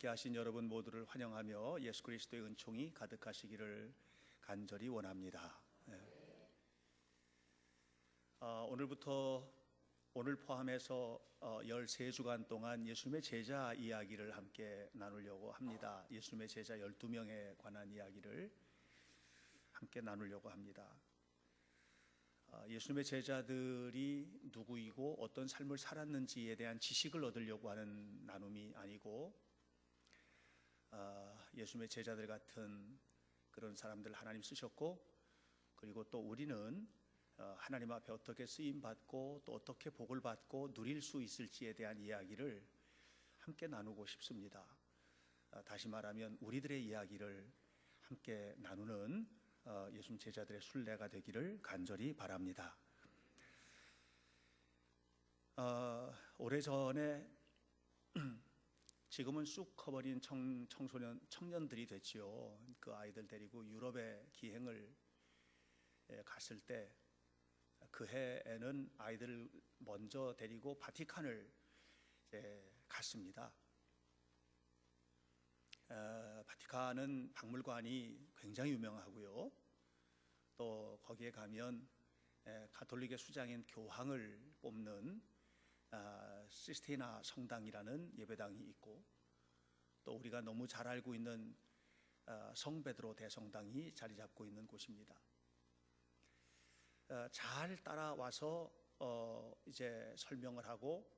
함께 하신 여러분 모두를 환영하며 예수 그리스도의 은총이 가득하시기를 간절히 원합니다. 오늘부터 오늘 포함해서 13주간 동안 예수님의 제자 이야기를 함께 나누려고 합니다. 예수님의 제자 12명에 관한 이야기를 함께 나누려고 합니다. 예수님의 제자들이 누구이고 어떤 삶을 살았는지에 대한 지식을 얻으려고 하는 나눔이 아니고 예수님의 제자들 같은 그런 사람들 하나님 쓰셨고, 그리고 또 우리는 하나님 앞에 어떻게 쓰임받고 또 어떻게 복을 받고 누릴 수 있을지에 대한 이야기를 함께 나누고 싶습니다. 다시 말하면 우리들의 이야기를 함께 나누는 예수님 제자들의 순례가 되기를 간절히 바랍니다. 오래전에 지금은 쑥 커버린 청년들이 됐지요. 그 아이들 데리고 유럽에 기행을 갔을 때 그 해에는 아이들을 먼저 데리고 바티칸을 갔습니다. 바티칸은 박물관이 굉장히 유명하고요. 또 거기에 가면 가톨릭의 수장인 교황을 뽑는 시스티나 성당이라는 예배당이 있고, 또 우리가 너무 잘 알고 있는 성베드로 대성당이 자리 잡고 있는 곳입니다. 잘 따라와서 이제 설명을 하고,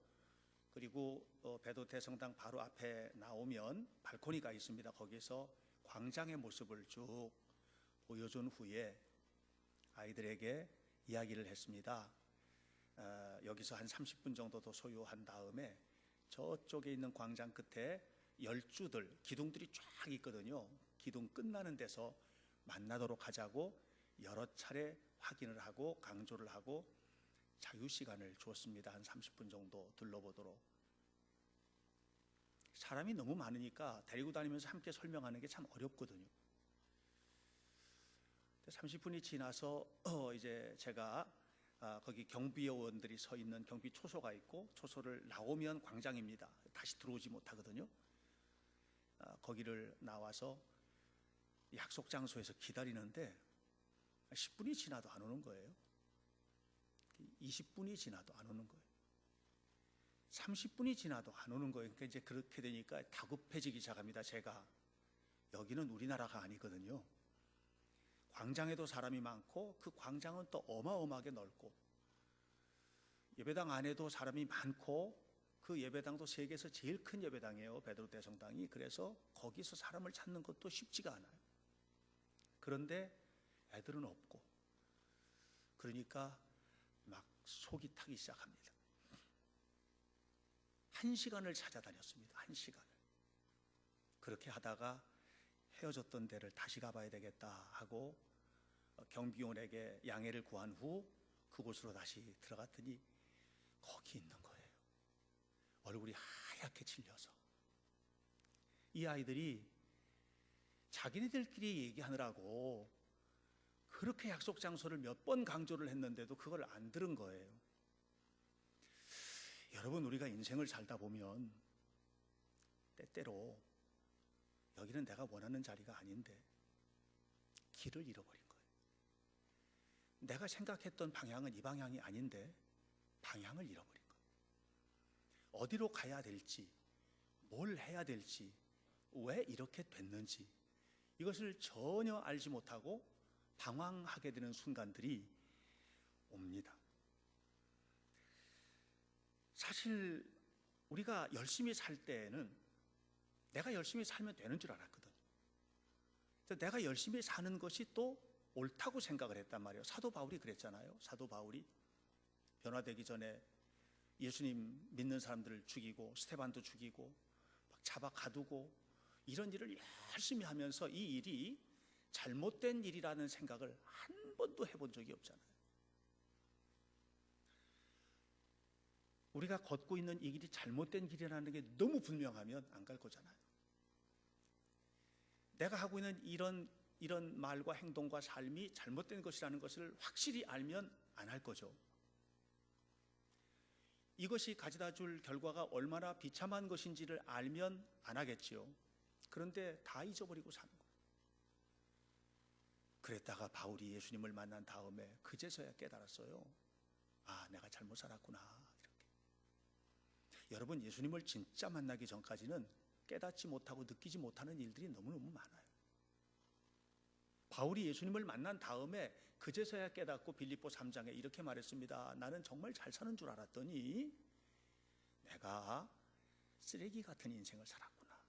그리고 베드로 대성당 바로 앞에 나오면 발코니가 있습니다. 거기서 광장의 모습을 쭉 보여준 후에 아이들에게 이야기를 했습니다. 여기서 한 30분 정도 더 소요한 다음에 저쪽에 있는 광장 끝에 열주들, 기둥들이 쫙 있거든요. 기둥 끝나는 데서 만나도록 하자고 여러 차례 확인을 하고 강조를 하고 자유시간을 주었습니다. 한 30분 정도 둘러보도록. 사람이 너무 많으니까 데리고 다니면서 함께 설명하는 게 참 어렵거든요. 30분이 지나서 이제 제가 거기 경비요원들이 서 있는 경비 초소가 있고, 초소를 나오면 광장입니다. 다시 들어오지 못하거든요. 거기를 나와서 약속 장소에서 기다리는데 10분이 지나도 안 오는 거예요. 20분이 지나도 안 오는 거예요. 30분이 지나도 안 오는 거예요. 그러니까 이제 그렇게 되니까 다급해지기 시작합니다. 제가 여기는 우리나라가 아니거든요. 광장에도 사람이 많고 그 광장은 또 어마어마하게 넓고 예배당 안에도 사람이 많고, 그 예배당도 세계에서 제일 큰 예배당이에요, 베드로 대성당이. 그래서 거기서 사람을 찾는 것도 쉽지가 않아요. 그런데 애들은 없고, 그러니까 막 속이 타기 시작합니다. 1시간을 찾아다녔습니다. 1시간을. 그렇게 하다가 헤어졌던 데를 다시 가봐야 되겠다 하고 경비원에게 양해를 구한 후 그곳으로 다시 들어갔더니 거기 있는 거예요. 얼굴이 하얗게 질려서. 이 아이들이 자기네들끼리 얘기하느라고 그렇게 약속 장소를 몇 번 강조를 했는데도 그걸 안 들은 거예요. 여러분, 우리가 인생을 살다 보면 때때로 여기는 내가 원하는 자리가 아닌데 길을 잃어버린 거예요. 내가 생각했던 방향은 이 방향이 아닌데 방향을 잃어버린 거예요. 어디로 가야 될지, 뭘 해야 될지, 왜 이렇게 됐는지 이것을 전혀 알지 못하고 방황하게 되는 순간들이 옵니다. 사실 우리가 열심히 살 때에는 내가 열심히 살면 되는 줄 알았거든요. 내가 열심히 사는 것이 또 옳다고 생각을 했단 말이에요. 사도 바울이 그랬잖아요. 사도 바울이 변화되기 전에 예수님 믿는 사람들을 죽이고 스데반도 죽이고 막 잡아 가두고 이런 일을 열심히 하면서 이 일이 잘못된 일이라는 생각을 한 번도 해본 적이 없잖아요. 우리가 걷고 있는 이 길이 잘못된 길이라는 게 너무 분명하면 안 갈 거잖아요. 내가 하고 있는 이런 말과 행동과 삶이 잘못된 것이라는 것을 확실히 알면 안 할 거죠. 이것이 가져다 줄 결과가 얼마나 비참한 것인지를 알면 안 하겠지요. 그런데 다 잊어버리고 사는 거예요. 그랬다가 바울이 예수님을 만난 다음에 그제서야 깨달았어요. 아, 내가 잘못 살았구나. 이렇게. 여러분, 예수님을 진짜 만나기 전까지는 깨닫지 못하고 느끼지 못하는 일들이 너무너무 많아요. 바울이 예수님을 만난 다음에 그제서야 깨닫고 빌립보 3장에 이렇게 말했습니다. 나는 정말 잘 사는 줄 알았더니 내가 쓰레기 같은 인생을 살았구나.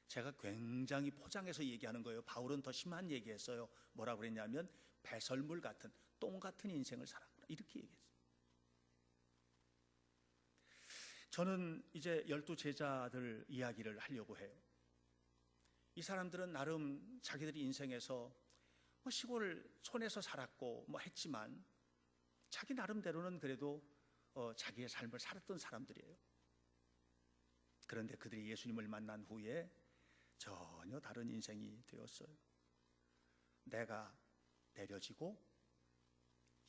제가 굉장히 포장해서 얘기하는 거예요. 바울은 더 심한 얘기했어요. 뭐라고 그랬냐면 배설물 같은, 똥 같은 인생을 살았구나. 이렇게 얘기했어요. 저는 이제 12제자들 이야기를 하려고 해요. 이 사람들은 나름 자기들이 인생에서 시골 촌에서 살았고 했지만 자기 나름대로는 그래도 자기의 삶을 살았던 사람들이에요. 그런데 그들이 예수님을 만난 후에 전혀 다른 인생이 되었어요. 내가 내려지고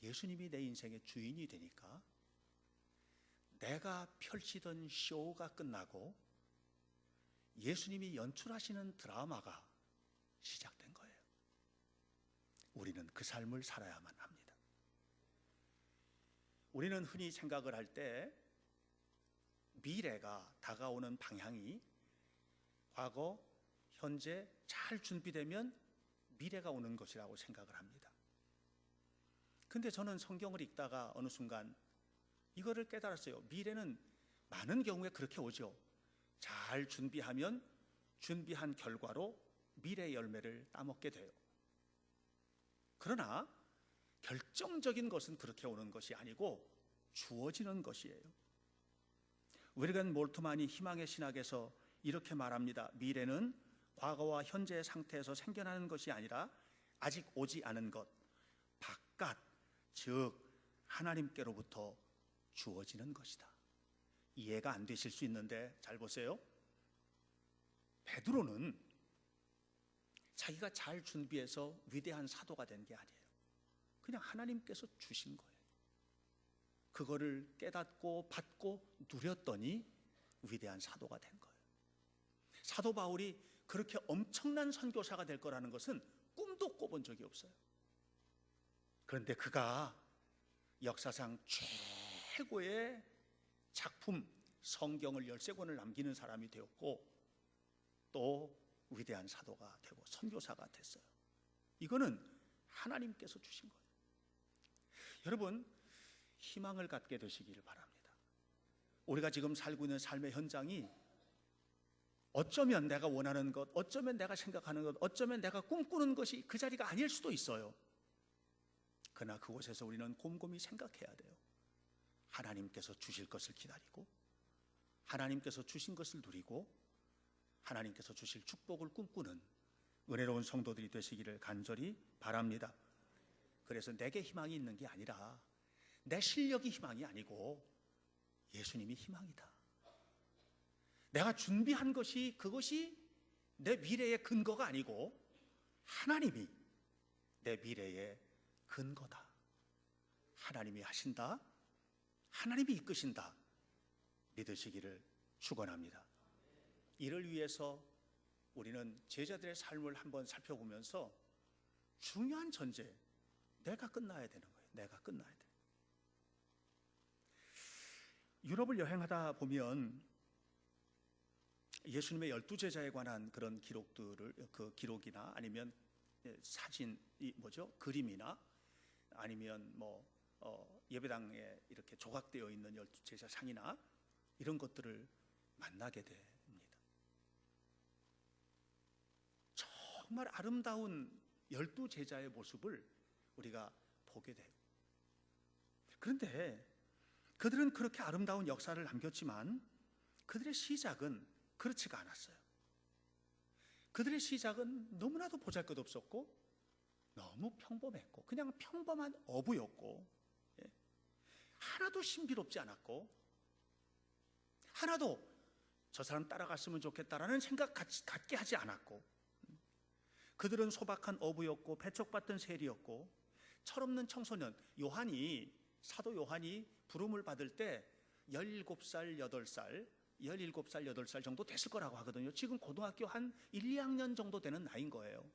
예수님이 내 인생의 주인이 되니까 내가 펼치던 쇼가 끝나고 예수님이 연출하시는 드라마가 시작된 거예요. 우리는 그 삶을 살아야만 합니다. 우리는 흔히 생각을 할 때 미래가 다가오는 방향이 과거, 현재 잘 준비되면 미래가 오는 것이라고 생각을 합니다. 근데 저는 성경을 읽다가 어느 순간 이거를 깨달았어요. 미래는 많은 경우에 그렇게 오죠. 잘 준비하면 준비한 결과로 미래의 열매를 따먹게 돼요. 그러나 결정적인 것은 그렇게 오는 것이 아니고 주어지는 것이에요. 위르겐 몰트만이 희망의 신학에서 이렇게 말합니다. 미래는 과거와 현재의 상태에서 생겨나는 것이 아니라 아직 오지 않은 것, 바깥, 즉 하나님께로부터 주어지는 것이다. 이해가 안 되실 수 있는데 잘 보세요. 베드로는 자기가 잘 준비해서 위대한 사도가 된 게 아니에요. 그냥 하나님께서 주신 거예요. 그거를 깨닫고 받고 누렸더니 위대한 사도가 된 거예요. 사도 바울이 그렇게 엄청난 선교사가 될 거라는 것은 꿈도 꿔본 적이 없어요. 그런데 그가 역사상 최고의 작품 성경을 13권을 남기는 사람이 되었고 또 위대한 사도가 되고 선교사가 됐어요. 이거는 하나님께서 주신 거예요. 여러분, 희망을 갖게 되시기를 바랍니다. 우리가 지금 살고 있는 삶의 현장이 어쩌면 내가 원하는 것, 어쩌면 내가 생각하는 것, 어쩌면 내가 꿈꾸는 것이 그 자리가 아닐 수도 있어요. 그러나 그곳에서 우리는 곰곰이 생각해야 돼요. 하나님께서 주실 것을 기다리고 하나님께서 주신 것을 누리고 하나님께서 주실 축복을 꿈꾸는 은혜로운 성도들이 되시기를 간절히 바랍니다. 그래서 내게 희망이 있는 게 아니라 내 실력이 희망이 아니고 예수님이 희망이다. 내가 준비한 것이 그것이 내 미래의 근거가 아니고 하나님이 내 미래의 근거다. 하나님이 하신다. 하나님이 이끄신다. 믿으시기를 축원합니다. 이를 위해서 우리는 제자들의 삶을 한번 살펴보면서 중요한 전제, 내가 끝나야 되는 거예요. 내가 끝나야 돼. 유럽을 여행하다 보면 예수님의 12제자에 관한 그런 기록들을 그 기록이나 아니면 사진, 그림이나 아니면 예배당에 이렇게 조각되어 있는 12제자 상이나 이런 것들을 만나게 됩니다. 정말 아름다운 12제자의 모습을 우리가 보게 돼요. 그런데 그들은 그렇게 아름다운 역사를 남겼지만 그들의 시작은 그렇지가 않았어요. 그들의 시작은 너무나도 보잘것없었고 너무 평범했고 그냥 평범한 어부였고 하나도 신비롭지 않았고 하나도 저 사람 따라갔으면 좋겠다라는 생각 갖게 하지 않았고 그들은 소박한 어부였고 배척받던 세리였고 철없는 청소년 사도 요한이 부름을 받을 때 17살, 8살, 17살, 8살 정도 됐을 거라고 하거든요. 지금 고등학교 한 1, 2학년 정도 되는 나이인 거예요.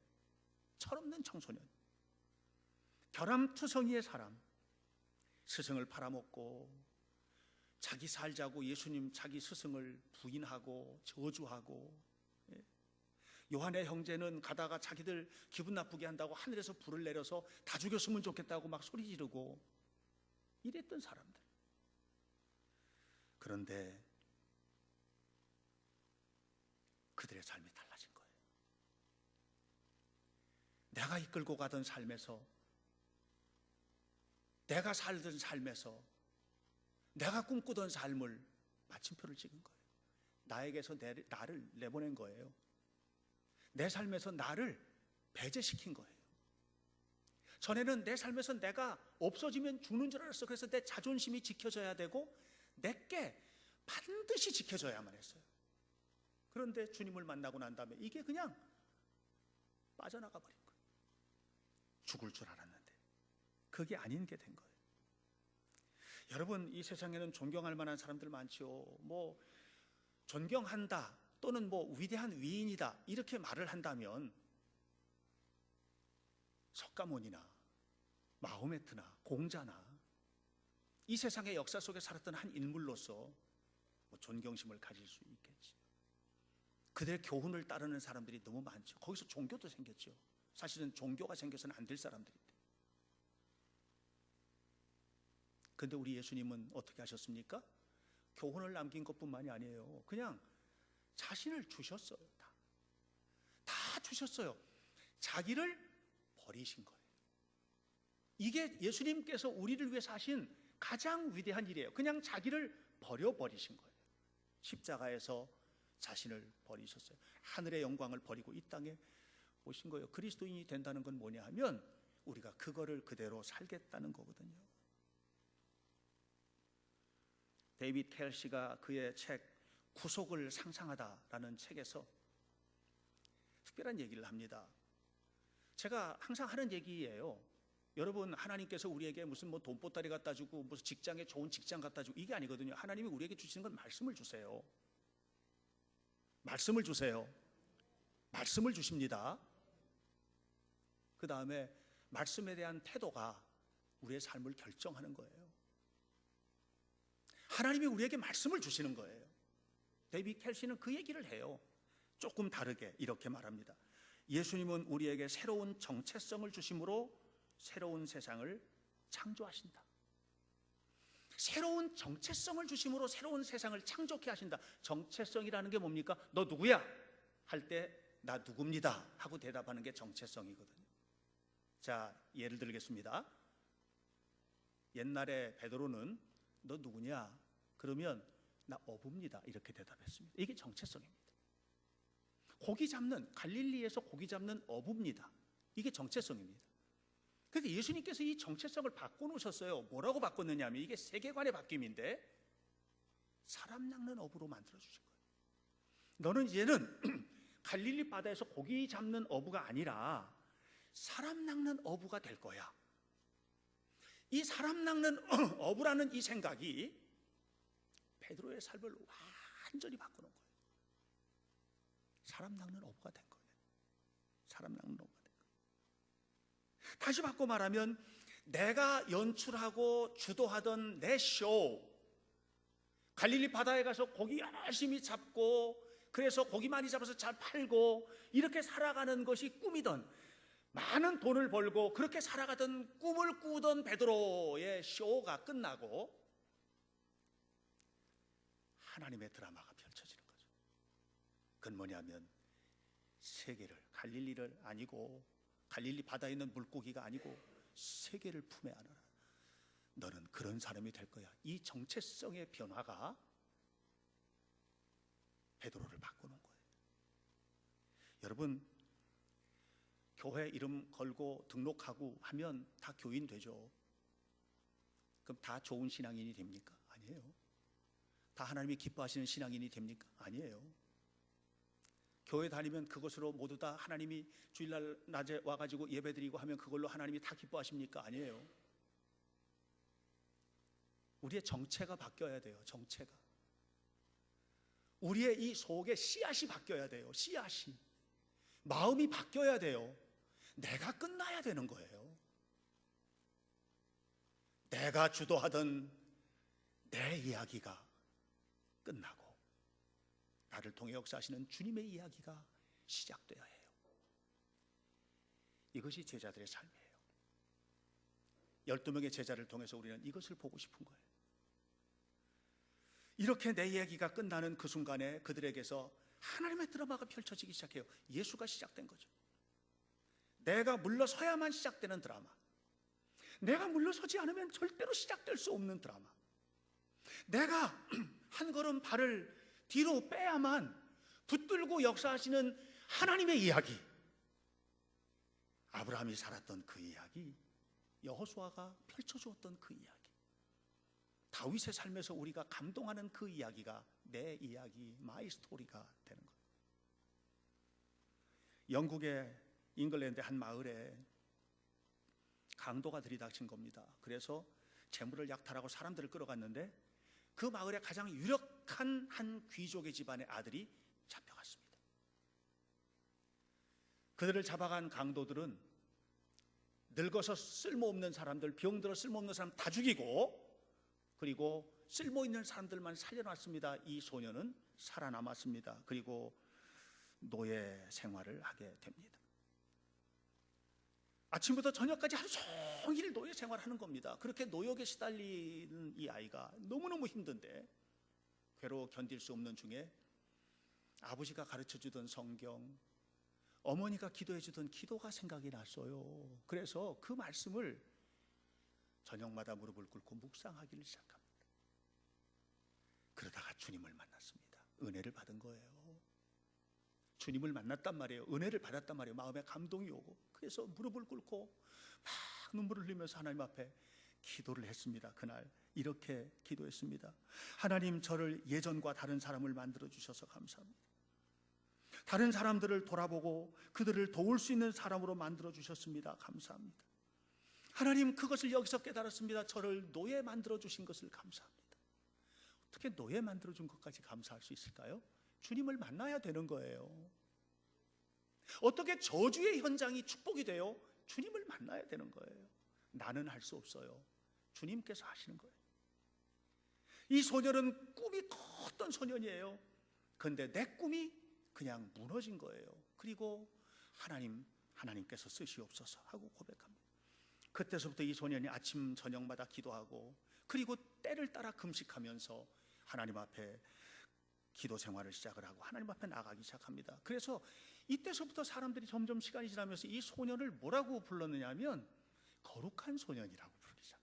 철없는 청소년, 결함투성이의 사람, 스승을 팔아먹고 자기 살자고 예수님 자기 스승을 부인하고 저주하고, 요한의 형제는 가다가 자기들 기분 나쁘게 한다고 하늘에서 불을 내려서 다 죽였으면 좋겠다고 막 소리 지르고 이랬던 사람들. 그런데 그들의 삶이 달라진 거예요. 내가 이끌고 가던 삶에서, 내가 살던 삶에서, 내가 꿈꾸던 삶을 마침표를 찍은 거예요. 나에게서 나를 내보낸 거예요. 내 삶에서 나를 배제시킨 거예요. 전에는 내 삶에서 내가 없어지면 죽는 줄 알았어. 그래서 내 자존심이 지켜져야 되고 내게 반드시 지켜져야만 했어요. 그런데 주님을 만나고 난 다음에 이게 그냥 빠져나가 버린 거예요. 죽을 줄 알았는데 그게 아닌 게 된 거예요. 여러분, 이 세상에는 존경할 만한 사람들 많죠. 뭐 존경한다 또는 뭐 위대한 위인이다 이렇게 말을 한다면 석가모니나 마호메트나 공자나 이 세상의 역사 속에 살았던 한 인물로서 뭐 존경심을 가질 수 있겠지. 그들의 교훈을 따르는 사람들이 너무 많죠. 거기서 종교도 생겼죠. 사실은 종교가 생겨서는 안 될 사람들인데. 근데 우리 예수님은 어떻게 하셨습니까? 교훈을 남긴 것뿐만이 아니에요. 그냥 자신을 주셨어요. 다 주셨어요. 자기를 버리신 거예요. 이게 예수님께서 우리를 위해서 하신 가장 위대한 일이에요. 그냥 자기를 버려버리신 거예요. 십자가에서 자신을 버리셨어요. 하늘의 영광을 버리고 이 땅에 오신 거예요. 그리스도인이 된다는 건 뭐냐 하면 우리가 그거를 그대로 살겠다는 거거든요. 데이빗 켈시가 그의 책 구속을 상상하다라는 책에서 특별한 얘기를 합니다. 제가 항상 하는 얘기예요. 여러분, 하나님께서 우리에게 무슨 뭐 돈보따리 갖다 주고 무슨 직장에 좋은 직장 갖다 주고 이게 아니거든요. 하나님이 우리에게 주시는 건 말씀을 주세요. 말씀을 주세요. 말씀을 주십니다. 그 다음에 말씀에 대한 태도가 우리의 삶을 결정하는 거예요. 하나님이 우리에게 말씀을 주시는 거예요. 데이빗 켈시는 그 얘기를 해요. 조금 다르게 이렇게 말합니다. 예수님은 우리에게 새로운 정체성을 주심으로 새로운 세상을 창조하신다. 새로운 정체성을 주심으로 새로운 세상을 창조케 하신다. 정체성이라는 게 뭡니까? 너 누구야? 할 때 나 누굽니다 하고 대답하는 게 정체성이거든요. 자, 예를 들겠습니다. 옛날에 베드로는 너 누구냐? 그러면 나 어부입니다 이렇게 대답했습니다. 이게 정체성입니다. 고기 잡는, 갈릴리에서 고기 잡는 어부입니다. 이게 정체성입니다. 그런데 예수님께서 이 정체성을 바꿔놓으셨어요. 뭐라고 바꿨느냐 하면 이게 세계관의 바뀜인데 사람 낚는 어부로 만들어주신 거예요. 너는 이제는 갈릴리 바다에서 고기 잡는 어부가 아니라 사람 낚는 어부가 될 거야. 이 사람 낚는 어부라는 이 생각이 베드로의 삶을 완전히 바꿔놓은 거예요. 사람 낚는 어부가 된 거예요. 사람 낚는 어부가 된 거예요. 다시 바꿔 말하면 내가 연출하고 주도하던 내 쇼, 갈릴리 바다에 가서 고기 열심히 잡고 그래서 고기 많이 잡아서 잘 팔고 이렇게 살아가는 것이 꿈이던, 많은 돈을 벌고 그렇게 살아가던 꿈을 꾸던 베드로의 쇼가 끝나고 하나님의 드라마가 펼쳐지는 거죠. 그건 뭐냐면 세계를, 갈릴리를 아니고 갈릴리 바다에 있는 물고기가 아니고 세계를 품에 안아라. 너는 그런 사람이 될 거야. 이 정체성의 변화가 베드로를 바꾸는 거예요. 여러분, 교회 이름 걸고 등록하고 하면 다 교인 되죠. 그럼 다 좋은 신앙인이 됩니까? 아니에요. 다 하나님이 기뻐하시는 신앙인이 됩니까? 아니에요. 교회 다니면 그것으로 모두 다 하나님이 주일날 낮에 와가지고 예배드리고 하면 그걸로 하나님이 다 기뻐하십니까? 아니에요. 우리의 정체가 바뀌어야 돼요. 정체가. 우리의 이 속에 씨앗이 바뀌어야 돼요. 씨앗이. 마음이 바뀌어야 돼요. 내가 끝나야 되는 거예요. 내가 주도하던 내 이야기가 끝나고 나를 통해 역사하시는 주님의 이야기가 시작되어야 해요. 이것이 제자들의 삶이에요. 12명의 제자를 통해서 우리는 이것을 보고 싶은 거예요. 이렇게 내 이야기가 끝나는 그 순간에 그들에게서 하나님의 드라마가 펼쳐지기 시작해요. 예수가 시작된 거죠. 내가 물러서야만 시작되는 드라마, 내가 물러서지 않으면 절대로 시작될 수 없는 드라마, 내가 한 걸음 발을 뒤로 빼야만 붙들고 역사하시는 하나님의 이야기, 아브라함이 살았던 그 이야기, 여호수아가 펼쳐주었던 그 이야기, 다윗의 삶에서 우리가 감동하는 그 이야기가 내 이야기, 마이 스토리가 되는 거예요. 영국의 잉글랜드 한 마을에 강도가 들이닥친 겁니다. 그래서 재물을 약탈하고 사람들을 끌어갔는데 그 마을의 가장 유력한 한 귀족의 집안의 아들이 잡혀갔습니다. 그들을 잡아간 강도들은 늙어서 쓸모없는 사람들, 병들어 쓸모없는 사람 다 죽이고, 그리고 쓸모있는 사람들만 살려놨습니다. 이 소녀는 살아남았습니다. 그리고 노예 생활을 하게 됩니다. 아침부터 저녁까지 하루 종일 노예 생활하는 겁니다. 그렇게 노역에 시달리는 이 아이가 너무너무 힘든데 괴로워 견딜 수 없는 중에 아버지가 가르쳐주던 성경, 어머니가 기도해주던 기도가 생각이 났어요. 그래서 그 말씀을 저녁마다 무릎을 꿇고 묵상하기를 시작합니다. 그러다가 주님을 만났습니다. 은혜를 받은 거예요. 주님을 만났단 말이에요. 은혜를 받았단 말이에요. 마음에 감동이 오고, 그래서 무릎을 꿇고 막 눈물을 흘리면서 하나님 앞에 기도를 했습니다. 그날 이렇게 기도했습니다. 하나님, 저를 예전과 다른 사람을 만들어 주셔서 감사합니다. 다른 사람들을 돌아보고 그들을 도울 수 있는 사람으로 만들어 주셨습니다. 감사합니다. 하나님, 그것을 여기서 깨달았습니다. 저를 노예 만들어 주신 것을 감사합니다. 어떻게 노예 만들어 준 것까지 감사할 수 있을까요? 주님을 만나야 되는 거예요. 어떻게 저주의 현장이 축복이 돼요? 주님을 만나야 되는 거예요. 나는 할 수 없어요. 주님께서 하시는 거예요. 이 소녀는 꿈이 컸던 소년이에요. 그런데 내 꿈이 그냥 무너진 거예요. 그리고 하나님께서 쓰시옵소서 하고 고백합니다. 그때서부터 이 소년이 아침 저녁마다 기도하고, 그리고 때를 따라 금식하면서 하나님 앞에 기도 생활을 시작을 하고 하나님 앞에 나가기 시작합니다. 그래서 이때서부터 사람들이 점점 시간이 지나면서 이 소년을 뭐라고 불렀느냐 하면 거룩한 소년이라고 부르기 시작.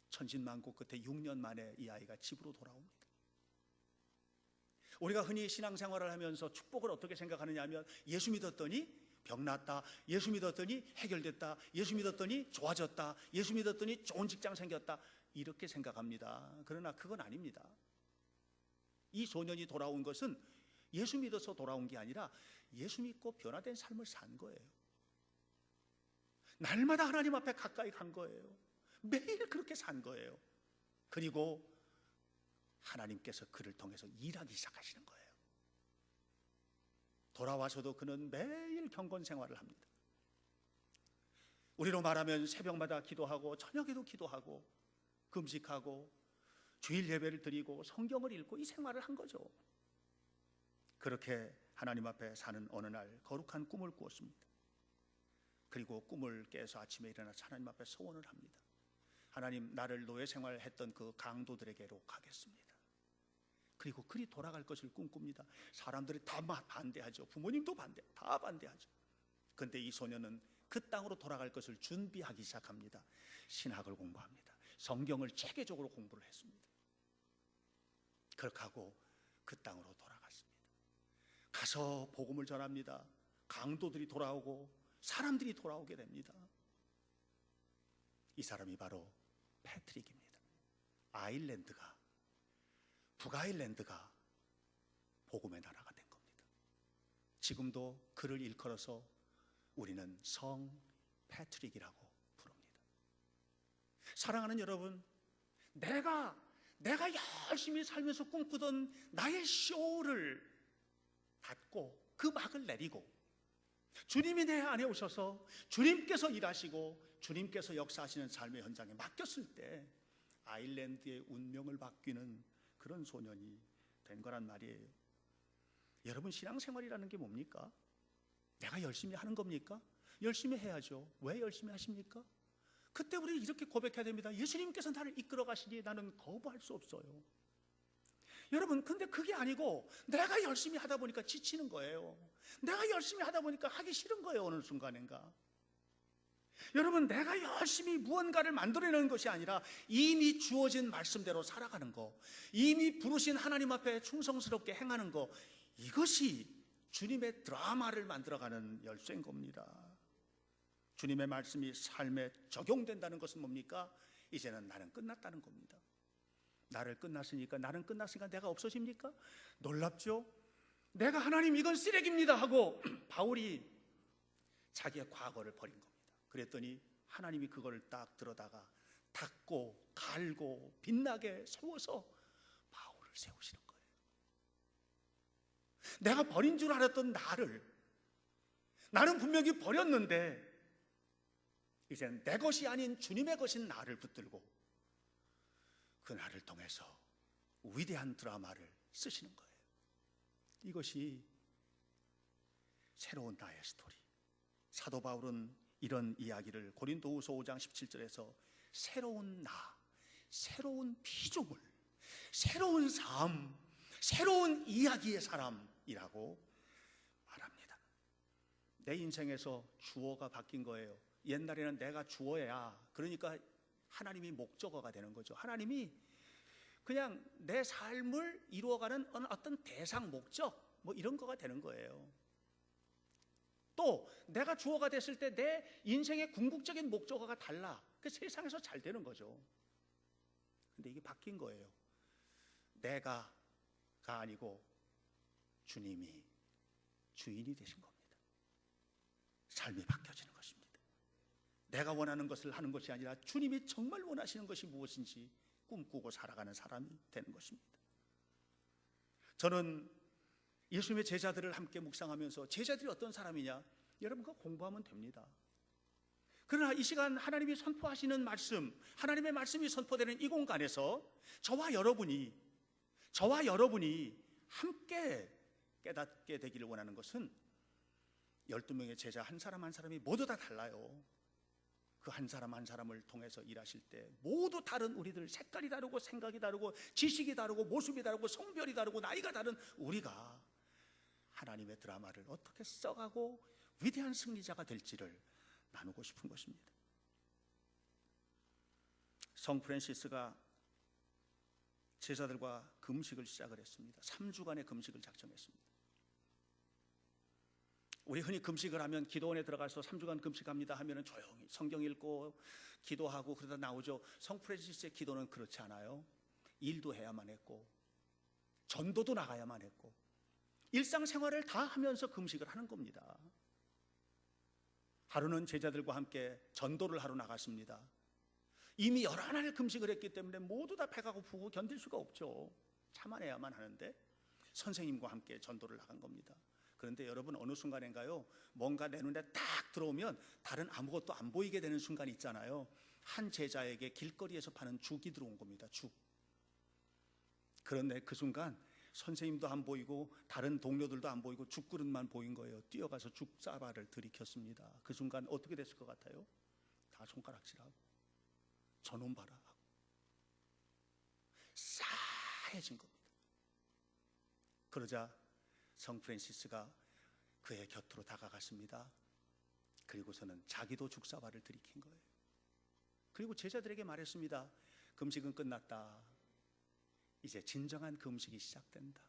천신만고 끝에 6년 만에 이 아이가 집으로 돌아옵니다. 우리가 흔히 신앙생활을 하면서 축복을 어떻게 생각하느냐 하면, 예수 믿었더니 병 났다, 예수 믿었더니 해결됐다, 예수 믿었더니 좋아졌다, 예수 믿었더니 좋은 직장 생겼다, 이렇게 생각합니다. 그러나 그건 아닙니다. 이 소년이 돌아온 것은 예수 믿어서 돌아온 게 아니라 예수 믿고 변화된 삶을 산 거예요. 날마다 하나님 앞에 가까이 간 거예요. 매일 그렇게 산 거예요. 그리고 하나님께서 그를 통해서 일하기 시작하시는 거예요. 돌아와서도 그는 매일 경건 생활을 합니다. 우리로 말하면 새벽마다 기도하고 저녁에도 기도하고 금식하고 주일 예배를 드리고 성경을 읽고 이 생활을 한 거죠. 그렇게 하나님 앞에 사는 어느 날 거룩한 꿈을 꾸었습니다. 그리고 꿈을 깨서 아침에 일어나서 하나님 앞에 소원을 합니다. 하나님, 나를 노예 생활했던 그 강도들에게로 가겠습니다. 그리고 그리 돌아갈 것을 꿈꿉니다. 사람들이 다 반대하죠. 부모님도 다 반대하죠. 그런데 이 소녀는 그 땅으로 돌아갈 것을 준비하기 시작합니다. 신학을 공부합니다. 성경을 체계적으로 공부를 했습니다. 그렇게 하고 그 땅으로 돌아갔습니다. 가서 복음을 전합니다. 강도들이 돌아오고 사람들이 돌아오게 됩니다. 이 사람이 바로 패트릭입니다. 북아일랜드가 복음의 나라가 된 겁니다. 지금도 그를 일컬어서 우리는 성 패트릭이라고 부릅니다. 사랑하는 여러분, 내가 열심히 살면서 꿈꾸던 나의 쇼를 닫고 그 막을 내리고 주님이 내 안에 오셔서 주님께서 일하시고 주님께서 역사하시는 삶의 현장에 맡겼을 때 아일랜드의 운명을 바뀌는 그런 소년이 된 거란 말이에요. 여러분, 신앙생활이라는 게 뭡니까? 내가 열심히 하는 겁니까? 열심히 해야죠. 왜 열심히 하십니까? 그때 우리 이렇게 고백해야 됩니다. 예수님께서 나를 이끌어 가시니 나는 거부할 수 없어요. 여러분, 근데 그게 아니고 내가 열심히 하다 보니까 지치는 거예요. 내가 열심히 하다 보니까 하기 싫은 거예요. 어느 순간인가. 여러분, 내가 열심히 무언가를 만들어내는 것이 아니라 이미 주어진 말씀대로 살아가는 거, 이미 부르신 하나님 앞에 충성스럽게 행하는 거, 이것이 주님의 드라마를 만들어가는 열쇠인 겁니다. 주님의 말씀이 삶에 적용된다는 것은 뭡니까? 이제는 나는 끝났다는 겁니다. 나는 끝났으니까 내가 없어집니까? 놀랍죠? 내가 하나님 이건 쓰레기입니다 하고 바울이 자기의 과거를 버린 겁니다. 그랬더니 하나님이 그걸 딱 들어다가 닦고 갈고 빛나게 세워서 바울을 세우시는 거예요. 내가 버린 줄 알았던 나는 분명히 버렸는데 이제는 내 것이 아닌 주님의 것인 나를 붙들고 그 나를 통해서 위대한 드라마를 쓰시는 거예요. 이것이 새로운 나의 스토리. 사도 바울은 이런 이야기를 고린도후서 5장 17절에서 새로운 나, 새로운 피조물, 새로운 삶, 새로운 이야기의 사람이라고 말합니다. 내 인생에서 주어가 바뀐 거예요. 옛날에는 내가 주어야, 그러니까 하나님이 목적어가 되는 거죠. 하나님이 그냥 내 삶을 이루어가는 어떤 대상, 목적 뭐 이런 거가 되는 거예요. 또 내가 주어가 됐을 때 내 인생의 궁극적인 목적어가 달라. 그 세상에서 잘 되는 거죠. 근데 이게 바뀐 거예요. 내가가 아니고 주님이 주인이 되신 겁니다. 삶이 바뀌어지는 것입니다. 내가 원하는 것을 하는 것이 아니라 주님이 정말 원하시는 것이 무엇인지 꿈꾸고 살아가는 사람이 되는 것입니다. 저는 예수님의 제자들을 함께 묵상하면서 제자들이 어떤 사람이냐? 여러분, 그거 공부하면 됩니다. 그러나 이 시간 하나님이 선포하시는 말씀, 하나님의 말씀이 선포되는 이 공간에서 저와 여러분이 함께 깨닫게 되기를 원하는 것은 12명의 제자 한 사람 한 사람이 모두 다 달라요. 그 한 사람 한 사람을 통해서 일하실 때 모두 다른 우리들, 색깔이 다르고 생각이 다르고 지식이 다르고 모습이 다르고 성별이 다르고 나이가 다른 우리가 하나님의 드라마를 어떻게 써가고 위대한 승리자가 될지를 나누고 싶은 것입니다. 성 프란시스가 제자들과 금식을 시작을 했습니다. 3주간의 금식을 작정했습니다. 우리 흔히 금식을 하면 기도원에 들어가서 3주간 금식합니다 하면 조용히 성경 읽고 기도하고 그러다 나오죠. 성 프란시스의 기도는 그렇지 않아요. 일도 해야만 했고 전도도 나가야만 했고 일상생활을 다 하면서 금식을 하는 겁니다. 하루는 제자들과 함께 전도를 하러 나갔습니다. 이미 여러 날 금식을 했기 때문에 모두 다 배가 고프고 견딜 수가 없죠. 참아내야만 하는데 선생님과 함께 전도를 나간 겁니다. 그런데 여러분, 어느 순간인가요? 뭔가 내 눈에 딱 들어오면 다른 아무것도 안 보이게 되는 순간이 있잖아요. 한 제자에게 길거리에서 파는 죽이 들어온 겁니다. 죽. 그런데 그 순간 선생님도 안 보이고 다른 동료들도 안 보이고 죽그릇만 보인 거예요. 뛰어가서 죽사발을 들이켰습니다. 그 순간 어떻게 됐을 것 같아요? 다 손가락질하고 저놈 봐라 하고 싸해진 겁니다. 그러자 성 프란시스가 그의 곁으로 다가갔습니다. 그리고서는 자기도 죽사발을 들이킨 거예요. 그리고 제자들에게 말했습니다. 금식은 끝났다. 이제 진정한 금식이 시작된다.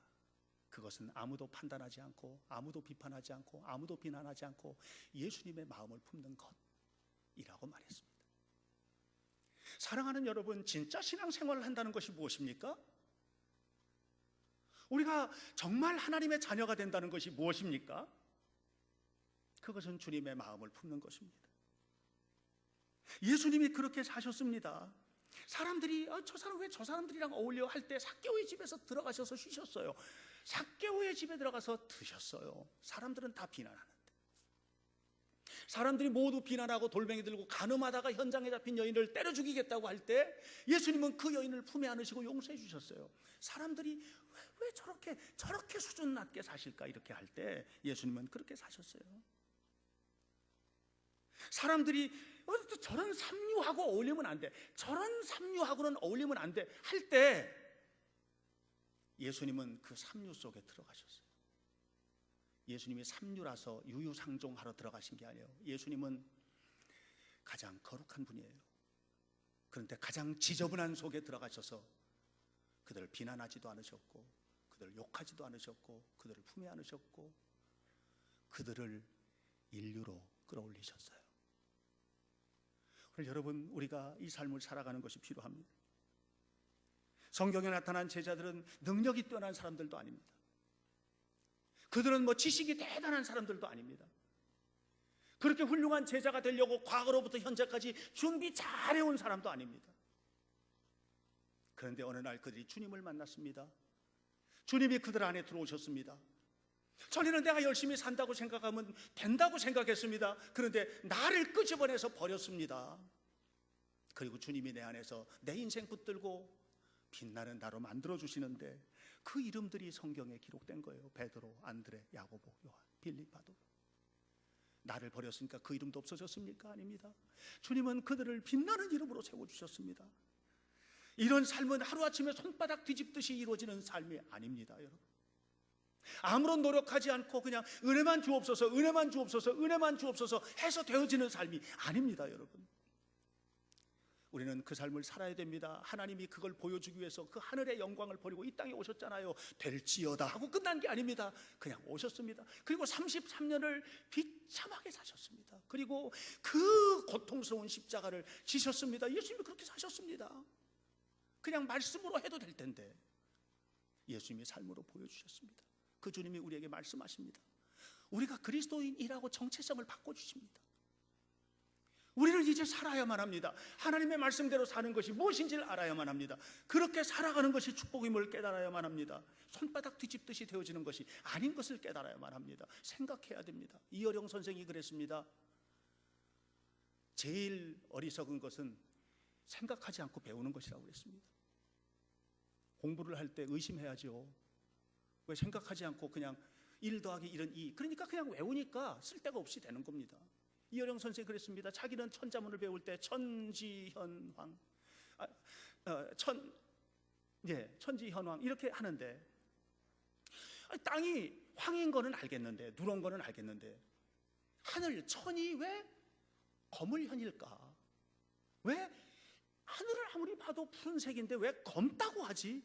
그것은 아무도 판단하지 않고 아무도 비판하지 않고 아무도 비난하지 않고 예수님의 마음을 품는 것이라고 말했습니다. 사랑하는 여러분, 진짜 신앙생활을 한다는 것이 무엇입니까? 우리가 정말 하나님의 자녀가 된다는 것이 무엇입니까? 그것은 주님의 마음을 품는 것입니다. 예수님이 그렇게 사셨습니다. 사람들이 저 사람 왜 저 사람들이랑 어울려 할 때 삭개오의 집에서 들어가셔서 쉬셨어요. 삭개오의 집에 들어가서 드셨어요. 사람들은 다 비난하는데, 사람들이 모두 비난하고 돌멩이 들고 간음하다가 현장에 잡힌 여인을 때려 죽이겠다고 할 때 예수님은 그 여인을 품에 안으시고 용서해 주셨어요. 사람들이 왜 저렇게 수준 낮게 사실까 이렇게 할 때 예수님은 그렇게 사셨어요. 사람들이 저런 삼류하고 어울리면 안 돼, 저런 삼류하고는 어울리면 안 돼 할 때 예수님은 그 삼류 속에 들어가셨어요. 예수님이 삼류라서 유유상종하러 들어가신 게 아니에요. 예수님은 가장 거룩한 분이에요. 그런데 가장 지저분한 속에 들어가셔서 그들을 비난하지도 않으셨고, 그들을 욕하지도 않으셨고, 그들을 품에 안으셨고, 그들을 인류로 끌어올리셨어요. 여러분, 우리가 이 삶을 살아가는 것이 필요합니다. 성경에 나타난 제자들은 능력이 뛰어난 사람들도 아닙니다. 그들은 지식이 대단한 사람들도 아닙니다. 그렇게 훌륭한 제자가 되려고 과거로부터 현재까지 준비 잘해온 사람도 아닙니다. 그런데 어느 날 그들이 주님을 만났습니다. 주님이 그들 안에 들어오셨습니다. 전에는 내가 열심히 산다고 생각하면 된다고 생각했습니다. 그런데 나를 끄집어내서 버렸습니다. 그리고 주님이 내 안에서 내 인생 붙들고 빛나는 나로 만들어주시는데 그 이름들이 성경에 기록된 거예요. 베드로, 안드레, 야고보, 요한, 빌립, 바도. 나를 버렸으니까 그 이름도 없어졌습니까? 아닙니다. 주님은 그들을 빛나는 이름으로 세워주셨습니다. 이런 삶은 하루아침에 손바닥 뒤집듯이 이루어지는 삶이 아닙니다, 여러분. 아무런 노력하지 않고 그냥 은혜만 주옵소서, 은혜만 주옵소서, 은혜만 주옵소서 해서 되어지는 삶이 아닙니다, 여러분. 우리는 그 삶을 살아야 됩니다. 하나님이 그걸 보여주기 위해서 그 하늘의 영광을 버리고 이 땅에 오셨잖아요. 될지어다 하고 끝난 게 아닙니다. 그냥 오셨습니다. 그리고 33년을 비참하게 사셨습니다. 그리고 그 고통스러운 십자가를 지셨습니다. 예수님이 그렇게 사셨습니다. 그냥 말씀으로 해도 될 텐데 예수님이 삶으로 보여주셨습니다. 그 주님이 우리에게 말씀하십니다. 우리가 그리스도인이라고 정체성을 바꿔주십니다. 우리는 이제 살아야만 합니다. 하나님의 말씀대로 사는 것이 무엇인지를 알아야만 합니다. 그렇게 살아가는 것이 축복임을 깨달아야만 합니다. 손바닥 뒤집듯이 되어지는 것이 아닌 것을 깨달아야만 합니다. 생각해야 됩니다. 이어령 선생이 그랬습니다. 제일 어리석은 것은 생각하지 않고 배우는 것이라고 그랬습니다. 공부를 할 때 의심해야죠. 왜 생각하지 않고 그냥 1 더하기 1은 2, 그러니까 그냥 외우니까 쓸데가 없이 되는 겁니다. 이어령 선생이 그랬습니다. 자기는 천자문을 배울 때 천지현황, 천지현황 이렇게 하는데 땅이 황인 거는 알겠는데, 누런 거는 알겠는데 하늘, 천이 왜 검을현일까? 왜 하늘을 아무리 봐도 푸른색인데 왜 검다고 하지?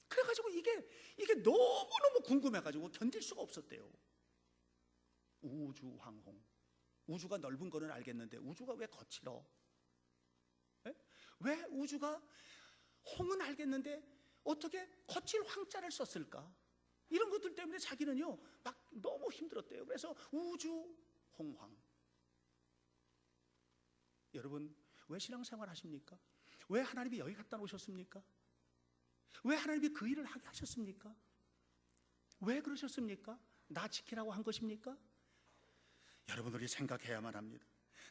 그래가지고 이게 너무너무 궁금해가지고 견딜 수가 없었대요. 우주황홍, 우주가 넓은 거는 알겠는데 우주가 왜 거칠어? 왜 우주가, 홍은 알겠는데 어떻게 거칠 황자를 썼을까? 이런 것들 때문에 자기는요 막 너무 힘들었대요. 그래서 우주 홍황. 여러분, 왜 신앙생활 하십니까? 왜 하나님이 여기 갖다 놓으셨습니까? 왜 하나님이 그 일을 하게 하셨습니까? 왜 그러셨습니까? 나 지키라고 한 것입니까? 여러분들이 생각해야만 합니다.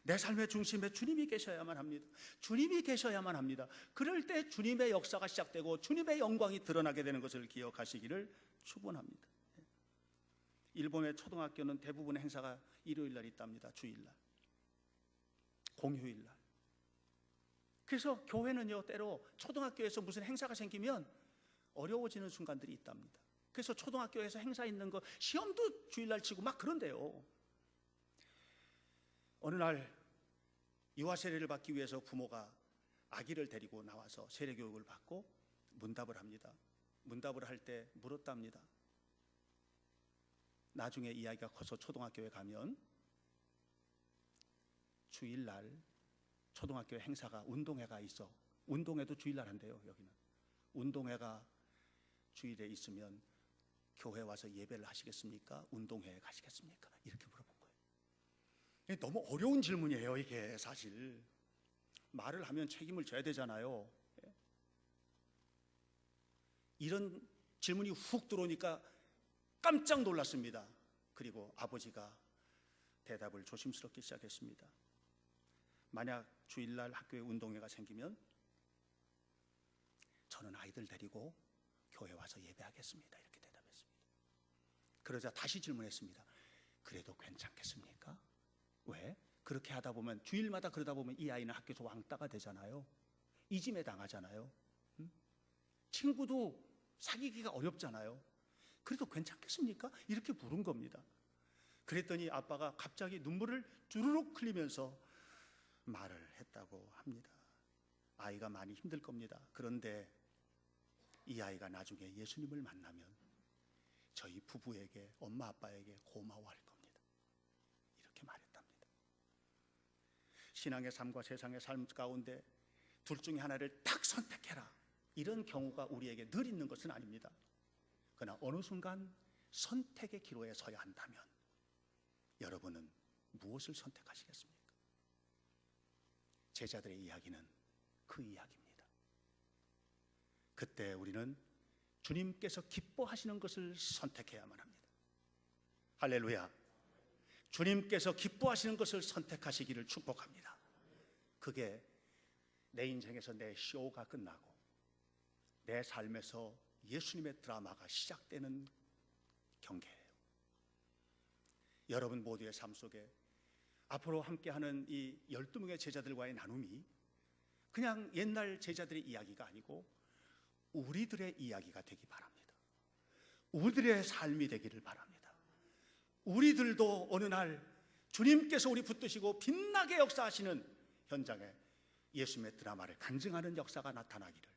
내 삶의 중심에 주님이 계셔야만 합니다. 주님이 계셔야만 합니다. 그럴 때 주님의 역사가 시작되고 주님의 영광이 드러나게 되는 것을 기억하시기를 축원합니다. 일본의 초등학교는 대부분의 행사가 일요일 날 있답니다. 주일날, 공휴일 날. 그래서 교회는요 때로 초등학교에서 무슨 행사가 생기면 어려워지는 순간들이 있답니다. 그래서 초등학교에서 행사 있는 거 시험도 주일날 치고 막 그런데요. 어느 날 유아 세례를 받기 위해서 부모가 아기를 데리고 나와서 세례 교육을 받고 문답을 합니다. 문답을 할 때 물었답니다. 나중에 이 아이가 커서 초등학교에 가면 주일날 초등학교 행사가, 운동회가 있어. 운동회도 주일날 한대요. 여기는 운동회가 주일에 있으면 교회 와서 예배를 하시겠습니까? 운동회에 가시겠습니까? 이렇게 물어본 거예요. 너무 어려운 질문이에요. 이게 사실 말을 하면 책임을 져야 되잖아요. 이런 질문이 훅 들어오니까 깜짝 놀랐습니다. 그리고 아버지가 대답을 조심스럽게 시작했습니다. 만약 주일날 학교에 운동회가 생기면 저는 아이들 데리고 교회 와서 예배하겠습니다. 이렇게 대답했습니다. 그러자 다시 질문했습니다. 그래도 괜찮겠습니까? 왜? 그렇게 하다 보면 주일마다 그러다 보면 이 아이는 학교에서 왕따가 되잖아요. 이짐에 당하잖아요. 친구도 사귀기가 어렵잖아요. 그래도 괜찮겠습니까? 이렇게 물은 겁니다. 그랬더니 아빠가 갑자기 눈물을 주르륵 흘리면서 말을 했다고 합니다. 아이가 많이 힘들 겁니다. 그런데 이 아이가 나중에 예수님을 만나면 저희 부부에게, 엄마 아빠에게 고마워할 겁니다. 이렇게 말했답니다. 신앙의 삶과 세상의 삶 가운데 둘 중에 하나를 딱 선택해라, 이런 경우가 우리에게 늘 있는 것은 아닙니다. 그러나 어느 순간 선택의 기로에 서야 한다면 여러분은 무엇을 선택하시겠습니까? 제자들의 이야기는 그 이야기입니다. 그때 우리는 주님께서 기뻐하시는 것을 선택해야만 합니다. 할렐루야. 주님께서 기뻐하시는 것을 선택하시기를 축복합니다. 그게 내 인생에서 내 쇼가 끝나고 내 삶에서 예수님의 드라마가 시작되는 경계예요. 여러분 모두의 삶 속에 앞으로 함께하는 이 12명의 제자들과의 나눔이 그냥 옛날 제자들의 이야기가 아니고 우리들의 이야기가 되기 바랍니다. 우리들의 삶이 되기를 바랍니다. 우리들도 어느 날 주님께서 우리 붙드시고 빛나게 역사하시는 현장에 예수님의 드라마를 간증하는 역사가 나타나기를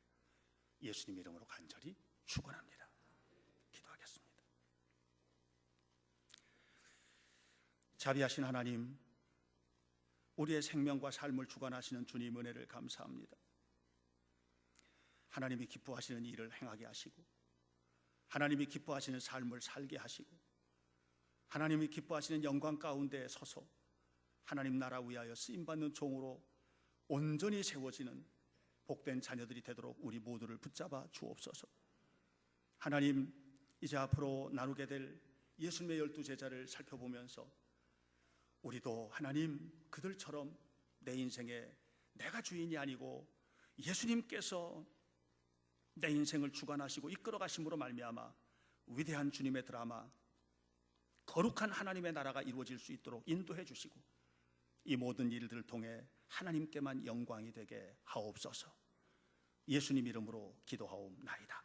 예수님 이름으로 간절히 축원합니다. 기도하겠습니다. 자비하신 하나님, 우리의 생명과 삶을 주관하시는 주님 은혜를 감사합니다. 하나님이 기뻐하시는 일을 행하게 하시고 하나님이 기뻐하시는 삶을 살게 하시고 하나님이 기뻐하시는 영광 가운데 서서 하나님 나라 위하여 쓰임받는 종으로 온전히 세워지는 복된 자녀들이 되도록 우리 모두를 붙잡아 주옵소서. 하나님, 이제 앞으로 나누게 될 예수님의 12제자를 살펴보면서 우리도 하나님 그들처럼 내 인생에 내가 주인이 아니고 예수님께서 내 인생을 주관하시고 이끌어가심으로 말미암아 위대한 주님의 드라마, 거룩한 하나님의 나라가 이루어질 수 있도록 인도해 주시고 이 모든 일들을 통해 하나님께만 영광이 되게 하옵소서. 예수님 이름으로 기도하옵나이다.